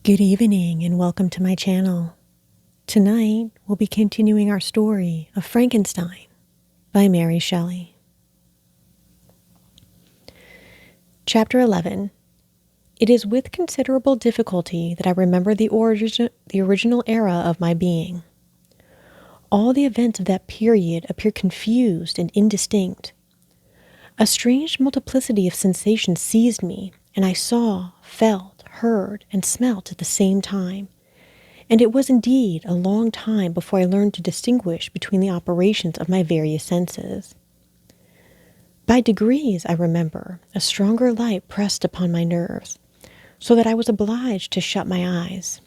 Good evening and welcome to my channel. Tonight we'll be continuing our story of Frankenstein by Mary Shelley. Chapter 11. It is with considerable difficulty that I remember the original era of my being. All the events of that period appear confused and indistinct. A strange multiplicity of sensations seized me, and I saw, felt, heard, and smelt at the same time. And it was indeed a long time before I learned to distinguish between the operations of my various senses. By degrees, I remember, a stronger light pressed upon my nerves, so that I was obliged to shut my eyes.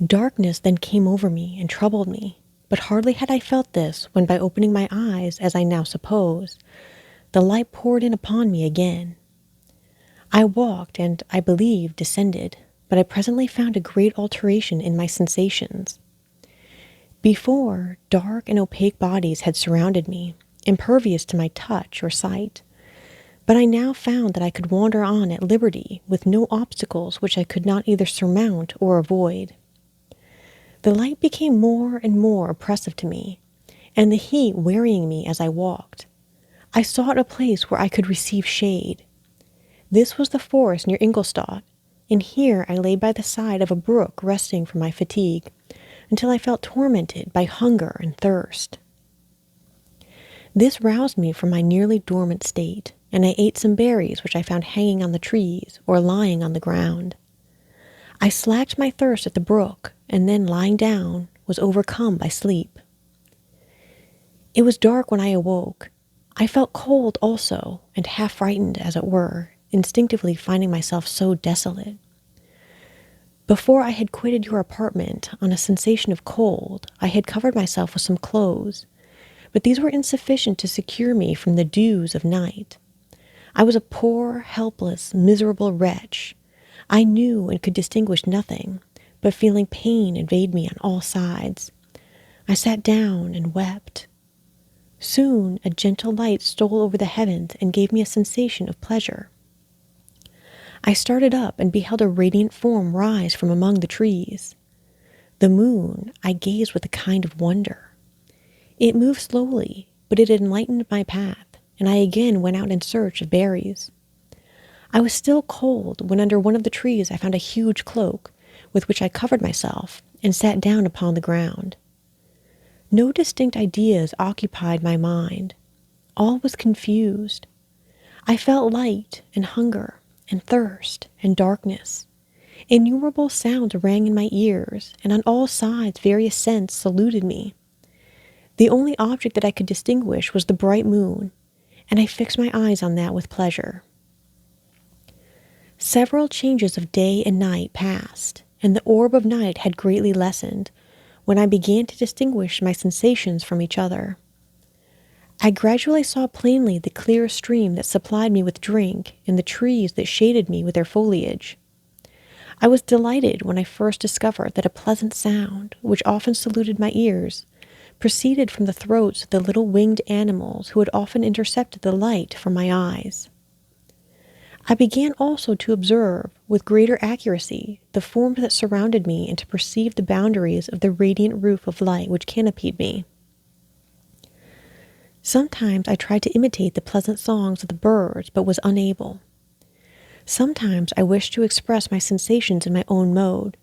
Darkness then came over me and troubled me, but hardly had I felt this when, by opening my eyes, as I now suppose, the light poured in upon me again. I walked and, I believe, descended, but I presently found a great alteration in my sensations. Before, dark and opaque bodies had surrounded me, impervious to my touch or sight, but I now found that I could wander on at liberty with no obstacles which I could not either surmount or avoid. The light became more and more oppressive to me, and the heat wearying me as I walked. I sought a place where I could receive shade. This was the forest near Ingolstadt, and here I lay by the side of a brook resting from my fatigue, until I felt tormented by hunger and thirst. This roused me from my nearly dormant state, and I ate some berries which I found hanging on the trees or lying on the ground. I slaked my thirst at the brook, and then, lying down, was overcome by sleep. It was dark when I awoke. I felt cold also, and half frightened, as it were, instinctively finding myself so desolate. Before I had quitted your apartment, on a sensation of cold, I had covered myself with some clothes, but these were insufficient to secure me from the dews of night. I was a poor, helpless, miserable wretch. I knew and could distinguish nothing, but feeling pain invade me on all sides. I sat down and wept. Soon a gentle light stole over the heavens and gave me a sensation of pleasure. I started up and beheld a radiant form rise from among the trees. The moon I gazed with a kind of wonder. It moved slowly, but it enlightened my path, and I again went out in search of berries. I was still cold when under one of the trees I found a huge cloak, with which I covered myself, and sat down upon the ground. No distinct ideas occupied my mind. All was confused. I felt light and hunger and thirst and darkness. Innumerable sounds rang in my ears, and on all sides various scents saluted me. The only object that I could distinguish was the bright moon, and I fixed my eyes on that with pleasure. Several changes of day and night passed, and the orb of night had greatly lessened, when I began to distinguish my sensations from each other. I gradually saw plainly the clear stream that supplied me with drink, and the trees that shaded me with their foliage. I was delighted when I first discovered that a pleasant sound, which often saluted my ears, proceeded from the throats of the little winged animals who had often intercepted the light from my eyes. I began also to observe, with greater accuracy, the forms that surrounded me and to perceive the boundaries of the radiant roof of light which canopied me. Sometimes I tried to imitate the pleasant songs of the birds, but was unable. Sometimes I wished to express my sensations in my own mode,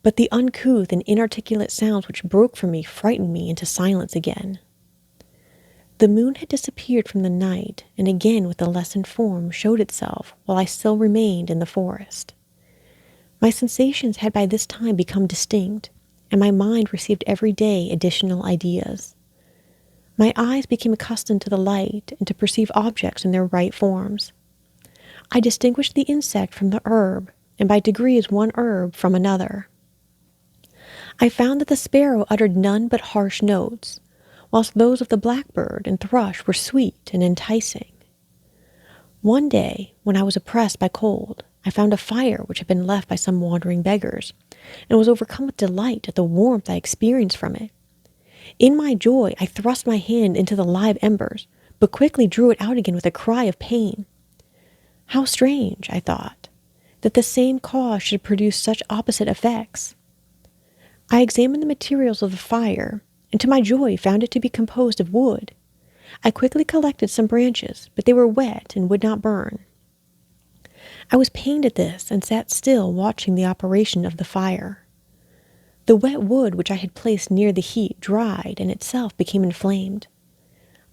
but the uncouth and inarticulate sounds which broke from me frightened me into silence again. The moon had disappeared from the night, and again with a lessened form showed itself while I still remained in the forest. My sensations had by this time become distinct, and my mind received every day additional ideas. My eyes became accustomed to the light and to perceive objects in their right forms. I distinguished the insect from the herb, and by degrees one herb from another. I found that the sparrow uttered none but harsh notes, whilst those of the blackbird and thrush were sweet and enticing. One day, when I was oppressed by cold, I found a fire which had been left by some wandering beggars, and was overcome with delight at the warmth I experienced from it. In my joy, I thrust my hand into the live embers, but quickly drew it out again with a cry of pain. How strange, I thought. that the same cause should produce such opposite effects. I examined the materials of the fire, and to my joy found it to be composed of wood. I quickly collected some branches, but they were wet and would not burn. I was pained at this and sat still watching the operation of the fire. The wet wood which I had placed near the heat dried and itself became inflamed.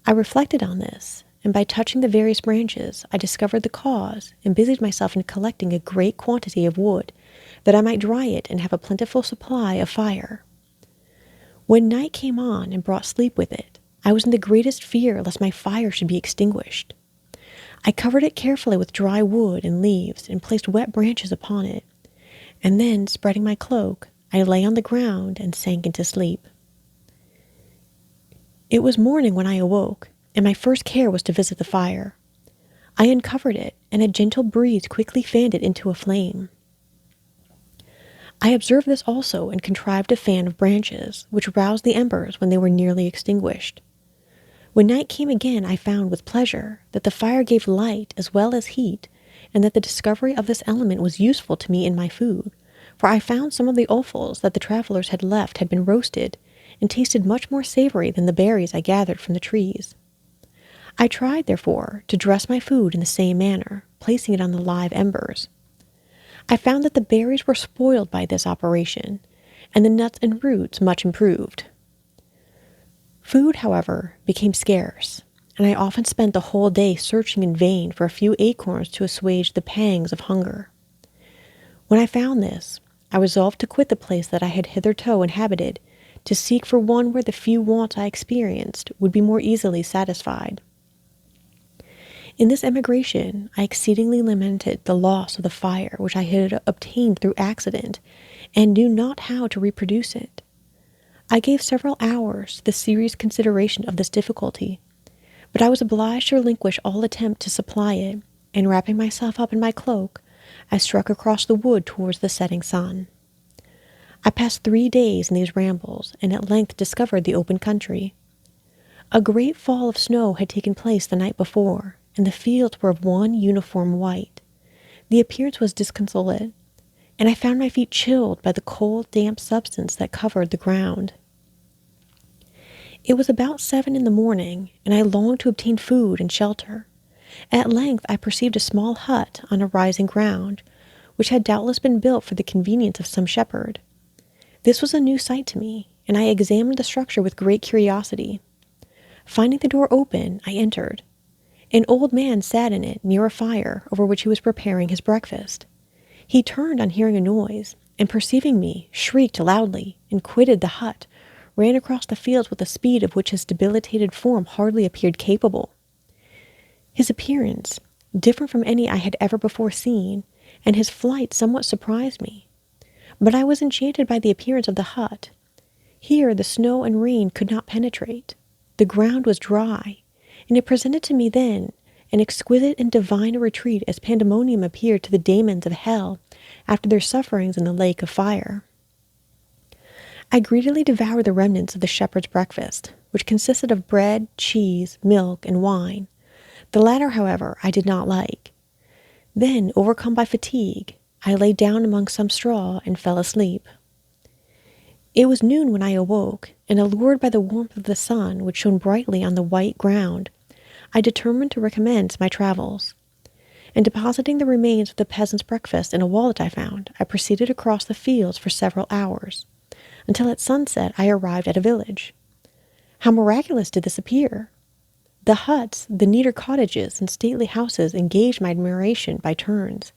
I reflected on this, and by touching the various branches, I discovered the cause and busied myself in collecting a great quantity of wood, that I might dry it and have a plentiful supply of fire. When night came on and brought sleep with it, I was in the greatest fear lest my fire should be extinguished. I covered it carefully with dry wood and leaves and placed wet branches upon it, and then, spreading my cloak, I lay on the ground and sank into sleep. It was morning when I awoke, and my first care was to visit the fire. I uncovered it, and a gentle breeze quickly fanned it into a flame. I observed this also and contrived a fan of branches, which roused the embers when they were nearly extinguished. When night came again, I found with pleasure that the fire gave light as well as heat, and that the discovery of this element was useful to me in my food, for I found some of the offals that the travelers had left had been roasted, and tasted much more savory than the berries I gathered from the trees. I tried, therefore, to dress my food in the same manner, placing it on the live embers. I found that the berries were spoiled by this operation, and the nuts and roots much improved. Food, however, became scarce, and I often spent the whole day searching in vain for a few acorns to assuage the pangs of hunger. When I found this, I resolved to quit the place that I had hitherto inhabited, to seek for one where the few wants I experienced would be more easily satisfied. In this emigration, I exceedingly lamented the loss of the fire which I had obtained through accident, and knew not how to reproduce it. I gave several hours to the serious consideration of this difficulty, but I was obliged to relinquish all attempt to supply it, and wrapping myself up in my cloak, I struck across the wood towards the setting sun. I passed 3 days in these rambles, and at length discovered the open country. A great fall of snow had taken place the night before, and the fields were of one uniform white. The appearance was disconsolate, and I found my feet chilled by the cold, damp substance that covered the ground. It was about 7 in the morning, and I longed to obtain food and shelter. At length I perceived a small hut on a rising ground, which had doubtless been built for the convenience of some shepherd. This was a new sight to me, and I examined the structure with great curiosity. Finding the door open, I entered. An old man sat in it near a fire over which he was preparing his breakfast. He turned on hearing a noise, and perceiving me, shrieked loudly, and quitted the hut, ran across the fields with a speed of which his debilitated form hardly appeared capable. His appearance, different from any I had ever before seen, and his flight somewhat surprised me. But I was enchanted by the appearance of the hut. Here the snow and rain could not penetrate. The ground was dry, and it presented to me then an exquisite and divine a retreat as pandemonium appeared to the demons of hell after their sufferings in the lake of fire. I greedily devoured the remnants of the shepherd's breakfast, which consisted of bread, cheese, milk, and wine. The latter, however, I did not like. Then, overcome by fatigue, I lay down among some straw and fell asleep. It was noon when I awoke, and allured by the warmth of the sun, which shone brightly on the white ground, I determined to recommence my travels. And depositing the remains of the peasant's breakfast in a wallet I found, I proceeded across the fields for several hours, until at sunset I arrived at a village. How miraculous did this appear! The huts, the neater cottages, and stately houses engaged my admiration by turns.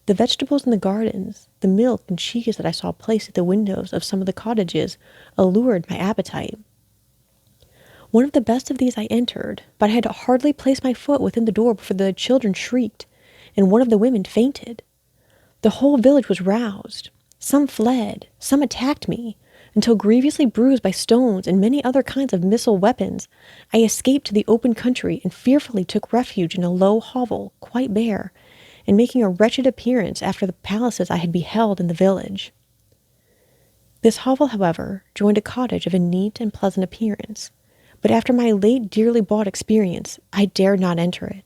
The vegetables in the gardens, the milk and cheese that I saw placed at the windows of some of the cottages allured my appetite. One of the best of these I entered, but I had hardly placed my foot within the door before the children shrieked, and one of the women fainted. The whole village was roused. Some fled, some attacked me, until grievously bruised by stones and many other kinds of missile weapons, I escaped to the open country and fearfully took refuge in a low hovel, quite bare, and making a wretched appearance after the palaces I had beheld in the village. This hovel, however, joined a cottage of a neat and pleasant appearance, but after my late dearly bought experience, I dared not enter it.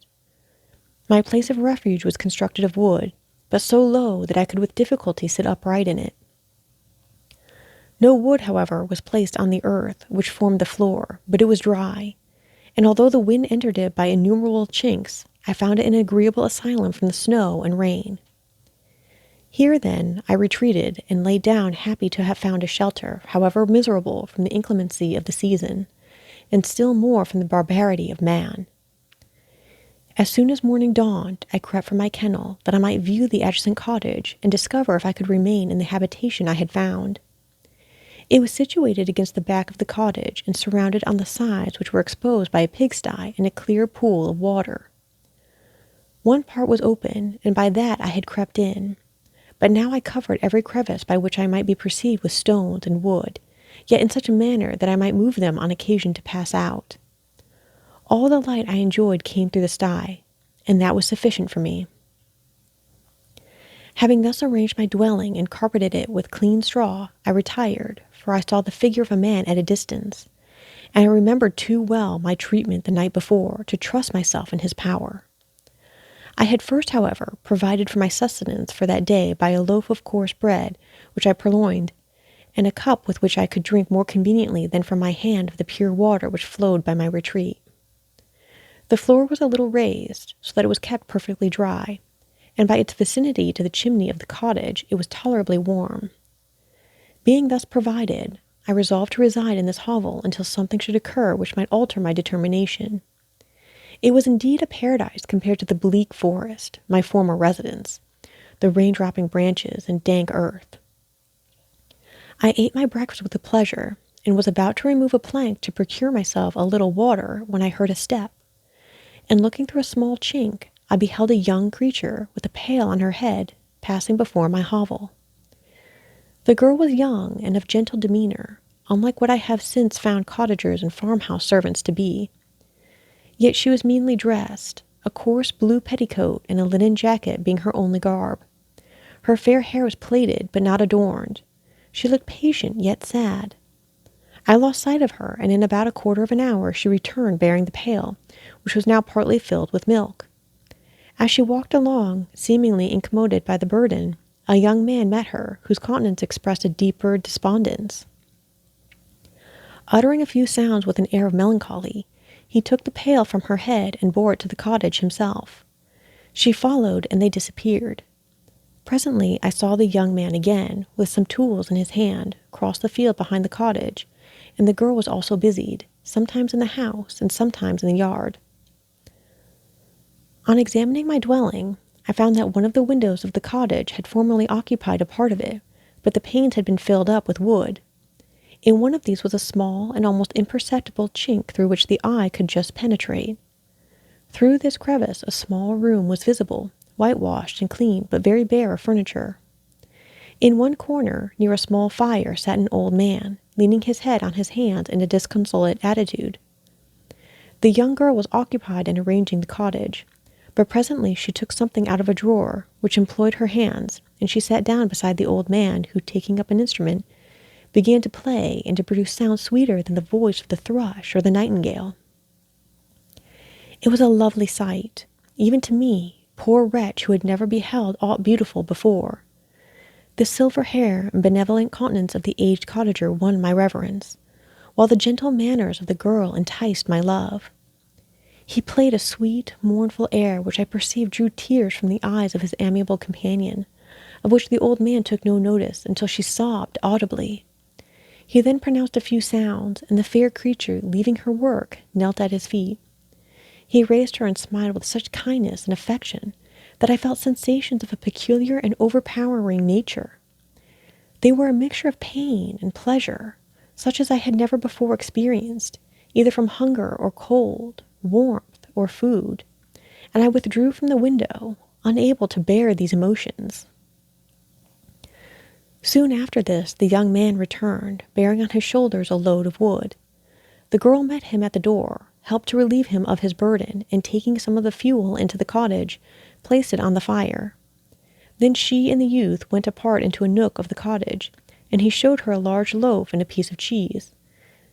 My place of refuge was constructed of wood, but so low that I could with difficulty sit upright in it. No wood, however, was placed on the earth which formed the floor, but it was dry, and although the wind entered it by innumerable chinks, I found it an agreeable asylum from the snow and rain. Here, then, I retreated and lay down, happy to have found a shelter, however miserable, from the inclemency of the season, and still more from the barbarity of man. As soon as morning dawned, I crept from my kennel, that I might view the adjacent cottage and discover if I could remain in the habitation I had found. It was situated against the back of the cottage, and surrounded on the sides, which were exposed by a pigsty and a clear pool of water. One part was open, and by that I had crept in, but now I covered every crevice by which I might be perceived with stones and wood, yet in such a manner that I might move them on occasion to pass out. All the light I enjoyed came through the sty, and that was sufficient for me. Having thus arranged my dwelling and carpeted it with clean straw, I retired, for I saw the figure of a man at a distance, and I remembered too well my treatment the night before to trust myself in his power. I had first, however, provided for my sustenance for that day by a loaf of coarse bread, which I purloined, and a cup with which I could drink more conveniently than from my hand of the pure water which flowed by my retreat. The floor was a little raised, so that it was kept perfectly dry, and by its vicinity to the chimney of the cottage it was tolerably warm. Being thus provided, I resolved to reside in this hovel until something should occur which might alter my determination. It was indeed a paradise compared to the bleak forest, my former residence, the rain-dropping branches and dank earth. I ate my breakfast with pleasure, and was about to remove a plank to procure myself a little water when I heard a step, and looking through a small chink, I beheld a young creature with a pail on her head passing before my hovel. The girl was young and of gentle demeanor, unlike what I have since found cottagers and farmhouse servants to be. Yet she was meanly dressed, a coarse blue petticoat and a linen jacket being her only garb. Her fair hair was plaited, but not adorned. She looked patient, yet sad. I lost sight of her, and in about a quarter of an hour she returned bearing the pail, which was now partly filled with milk. As she walked along, seemingly incommoded by the burden, a young man met her, whose countenance expressed a deeper despondence. Uttering a few sounds with an air of melancholy, he took the pail from her head and bore it to the cottage himself. She followed, and they disappeared. Presently I saw the young man again, with some tools in his hand, cross the field behind the cottage, and the girl was also busied, sometimes in the house and sometimes in the yard. On examining my dwelling, I found that one of the windows of the cottage had formerly occupied a part of it, but the panes had been filled up with wood. In one of these was a small and almost imperceptible chink through which the eye could just penetrate. Through this crevice a small room was visible, whitewashed and clean, but very bare of furniture. In one corner, near a small fire, sat an old man, leaning his head on his hands in a disconsolate attitude. The young girl was occupied in arranging the cottage, but presently she took something out of a drawer, which employed her hands, and she sat down beside the old man, who, taking up an instrument, began to play and to produce sounds sweeter than the voice of the thrush or the nightingale. It was a lovely sight, even to me, poor wretch who had never beheld aught beautiful before. The silver hair and benevolent countenance of the aged cottager won my reverence, while the gentle manners of the girl enticed my love. He played a sweet, mournful air which I perceived drew tears from the eyes of his amiable companion, of which the old man took no notice until she sobbed audibly. He then pronounced a few sounds, and the fair creature, leaving her work, knelt at his feet. He raised her and smiled with such kindness and affection that I felt sensations of a peculiar and overpowering nature. They were a mixture of pain and pleasure, such as I had never before experienced, either from hunger or cold, warmth or food, and I withdrew from the window, unable to bear these emotions. Soon after this, the young man returned, bearing on his shoulders a load of wood. The girl met him at the door, helped to relieve him of his burden, and taking some of the fuel into the cottage, placed it on the fire. Then she and the youth went apart into a nook of the cottage, and he showed her a large loaf and a piece of cheese.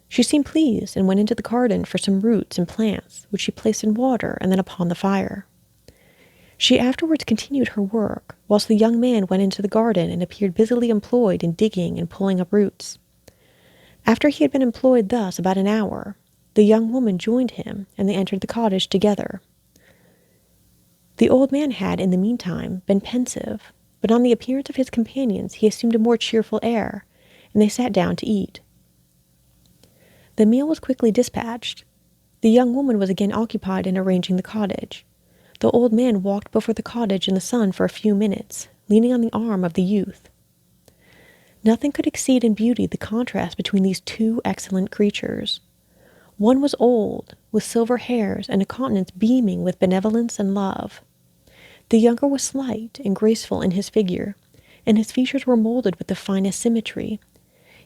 She seemed pleased, and went into the garden for some roots and plants, which she placed in water and then upon the fire. She afterwards continued her work, whilst the young man went into the garden and appeared busily employed in digging and pulling up roots. After he had been employed thus about an hour, the young woman joined him, and they entered the cottage together. The old man had, in the meantime, been pensive, but on the appearance of his companions he assumed a more cheerful air, and they sat down to eat. The meal was quickly dispatched. The young woman was again occupied in arranging the cottage. The old man walked before the cottage in the sun for a few minutes, leaning on the arm of the youth. Nothing could exceed in beauty the contrast between these two excellent creatures. One was old, with silver hairs and a countenance beaming with benevolence and love. The younger was slight and graceful in his figure, and his features were molded with the finest symmetry,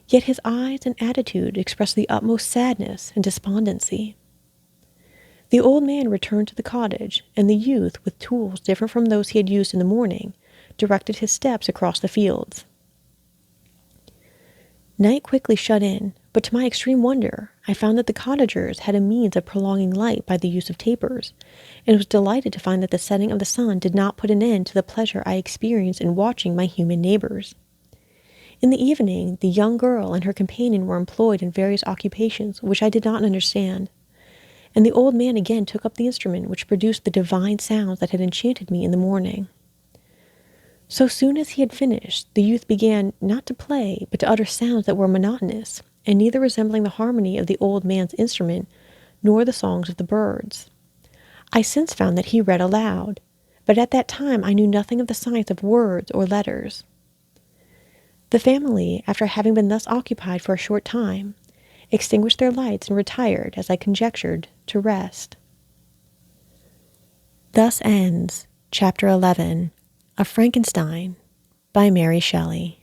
yet his eyes and attitude expressed the utmost sadness and despondency. The old man returned to the cottage, and the youth, with tools different from those he had used in the morning, directed his steps across the fields. Night quickly shut in, but to my extreme wonder, I found that the cottagers had a means of prolonging light by the use of tapers, and was delighted to find that the setting of the sun did not put an end to the pleasure I experienced in watching my human neighbors. In the evening, the young girl and her companion were employed in various occupations which I did not understand, and the old man again took up the instrument which produced the divine sounds that had enchanted me in the morning. So soon as he had finished, the youth began not to play, but to utter sounds that were monotonous, and neither resembling the harmony of the old man's instrument, nor the songs of the birds. I since found that he read aloud, but at that time I knew nothing of the science of words or letters. The family, after having been thus occupied for a short time, extinguished their lights and retired, as I conjectured, to rest. Thus ends Chapter 11 of Frankenstein by Mary Shelley.